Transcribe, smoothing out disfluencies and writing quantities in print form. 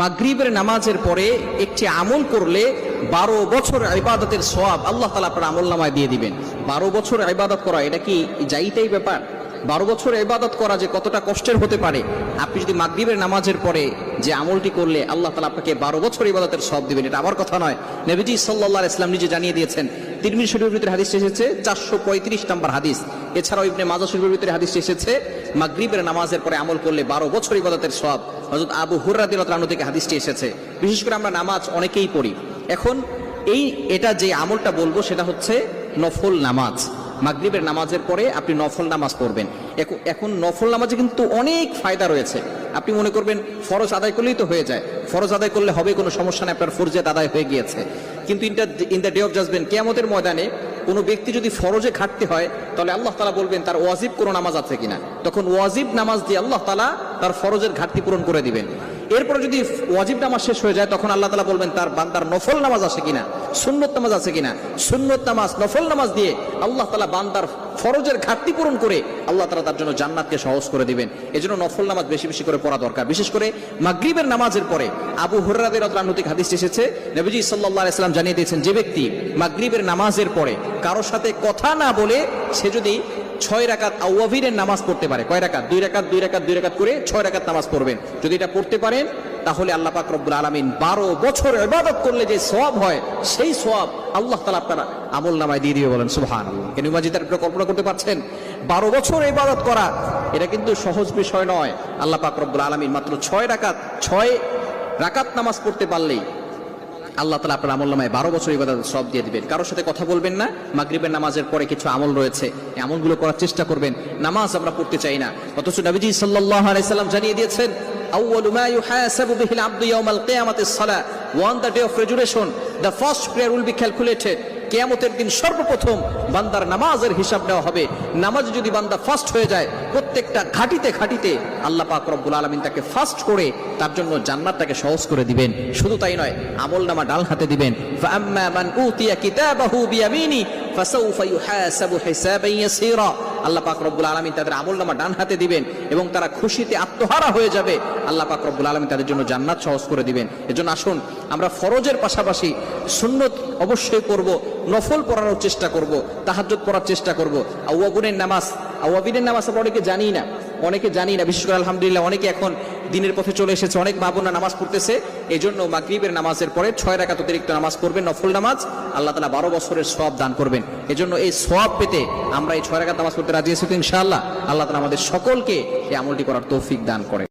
মাগরিবের নামাজের পরে একটি আমল করলে 12 বছর ইবাদতের সওয়াব আল্লাহ তাআলা আপনার আমলনামায় দিয়ে দিবেন। 12 বছর ইবাদত করা এটা কি যাইতেই ব্যাপার? 12 বছর ইবাদত করা যে কতটা কষ্টের হতে পারে, আপনি যদি মাগরিবের নামাজের পরে যে আমলটি করলে আল্লাহ তাআলা আপনাকে 12 বছর ইবাদতের সওয়াব দিবেন, এটা আমার কথা নয়। নবীজি সাল্লাল্লাহু আলাইহি ওয়াসাল্লাম নিজে জানিয়ে দিয়েছেন। তিরমিজি শরীফের ভিতরে হাদিস এসেছে 435 নম্বর হাদিস। এছাড়াও ইবনে মাজাহ শরীফের ভিতরে হাদিস এসেছে মাগরিবের নামাজের পরে আমল করলে 12 বছর ইবাদতের সওয়াব। হযরত আবু হুরায়রা রাদিয়াল্লাহু আনহু থেকে হাদিসটি এসেছে। বিশেষ করে আমরা নামাজ অনেকেই পড়ি। এখন এটা যে আমলটা বলবো সেটা হচ্ছে নফল নামাজ। মাগরিবের নামাজের পরে আপনি নফল নামাজ পড়বেন। এখন নফল নামাজে কিন্তু অনেক ফায়দা রয়েছে। আপনি মনে করবেন ফরজ আদায় করলেই তো হয়ে যায়, ফরজ আদায় করলে হবে, কোনো সমস্যা নেই, আপনার ফরজিয়াত আদায় হয়ে গিয়েছে। কিন্তু in the day of judgement, কিয়ামতের ময়দানে কোনো ব্যক্তি যদি ফরজে ঘাটতি হয়, তাহলে আল্লাহ তাআলা বলবেন তার ওয়াজিব কোনো নামাজ আছে কিনা। তখন ওয়াজিব নামাজ দিয়ে আল্লাহ তাআলা তার ফরজের ঘাটতি পূরণ করে দিবেন। এরপরে যদি ওয়াজিব নামাজ শেষ হয়ে যায়, তখন আল্লাহ তাআলা বলবেন তার বান্দার নফল নামাজ আছে কিনা, সুন্নত নামাজ আছে কিনা। সুন্নত নামাজ, নফল নামাজ দিয়ে আল্লাহ তাআলা বান্দার ফরজের ঘাটতি পূরণ করে আল্লাহ তাআলা তার জন্য জান্নাতকে সহজ করে দিবেন। এজন্য নফল নামাজ বেশি বেশি করে পড়া দরকার। বিশেষ করে মাগরিবের নামাজের পরে আবু হুরায়রা রাদিয়াল্লাহু আনহু থেকে হাদিস এসেছে, নবীজি সাল্লাল্লাহু আলাইহি ওয়াসাল্লাম জানিয়ে দিয়েছেন, যে ব্যক্তি মাগরিবের নামাজের পরে কারোর সাথে কথা না বলে সে যদি 6 রাকাত আওয়াবিরের নামাজ পড়তে পারে, কয় রাকাত? 2 রাকাত 2 রাকাত 2 রাকাত করে 6 রাকাত নামাজ পড়বেন। যদি এটা পড়তে পারেন, তাহলে আল্লাহ পাক রব্বুল আলামিন 12 বছর ইবাদত করলে যে সওয়াব হয়, সেই সওয়াব আল্লাহ তাআলা আপনার আমলনামায় দিয়ে দিবে। বলেন সুবহানাল্লাহ। কেন মাজিদের আপনি কল্পনা করতে পারছেন? 12 বছর ইবাদত করা এটা কিন্তু সহজ বিষয় নয়। আল্লাহ পাক রব্বুল আলামিন মাত্র 6 রাকাত নামাজ পড়তে পারলেই আল্লাহ তাআলা আপনার আমলনামায় 12 বছর ইবাদতের সওয়াব দিয়ে দিবেন। কারোর সাথে কথা বলবেন না। মাগরিবের নামাজের পরে কিছু আমল রয়েছে, এই আমলগুলো করার চেষ্টা করবেন। নামাজ আমরা পড়তে চাই না, অথচ নবীজি সাল্লাল্লাহু আলাইহি সাল্লাম জানিয়ে দিয়েছেন, আউয়ালু মা ইউহাসাবু বিহিল আবদু ইয়াওমাল কিয়ামাতিস সালাহ ওয়া on the day of resurrection the first prayer will be calculated. কিয়ামতের দিন সর্বপ্রথম বান্দার নামাজের হিসাব নেওয়া হবে। নামাজে যদি বান্দা ফাস্ট হয়ে যায়, প্রত্যেকটা ঘাটিতে আল্লাহ পাক রব্বুল আলামিন তাকে ফাস্ট করে তার জন্য জান্নাতটাকে সহজ করে দিবেন। শুধু তাই নয়, আমলনামা ডান হাতে দিবেন। ফাআম্মা মান উতিয়া কিতাবাহু বিয়ামিনি ফাসাউফা ইউহাসাবু হিসাবান ইয়াসীরা। আল্লাহ পাক রব্বুল আলামিন তাদের আমলনামা ডান হাতে দিবেন এবং তারা খুশিতে আত্মহারা হয়ে যাবে। আল্লাহ পাক রব্বুল আলামিন তাদের জন্য জান্নাত সহজ করে দিবেন। এজন্য আসুন আমরা ফরজের পাশাপাশি সুন্নত অবশ্যই পড়ব, নফল পড়ার চেষ্টা করব, তাহাজ্জুদ পড়ার চেষ্টা করব। আওয়াবিনের নামাজ আমরা অনেকে জানি না। বিশেষ করে আলহামদুলিল্লাহ অনেকে এখন দিনের পথে চলে এসেছে, অনেক মা বোনরা নামাজ পড়তেছে। এই জন্য মাগরিবের নামাজের পরে 6 রাকাত অতিরিক্ত নামাজ পড়বেন, নফল নামাজ। আল্লাহ তাআলা 12 বছরের সওয়াব দান করবেন। এজন্য এই সওয়াব পেতে আমরা এই 6 রাকাত নামাজ পড়তে রাজি আছি তো ইনশাআল্লাহ। আল্লাহ তাআলা আমাদের সকলকে এই আমলটি করার তৌফিক দান করে।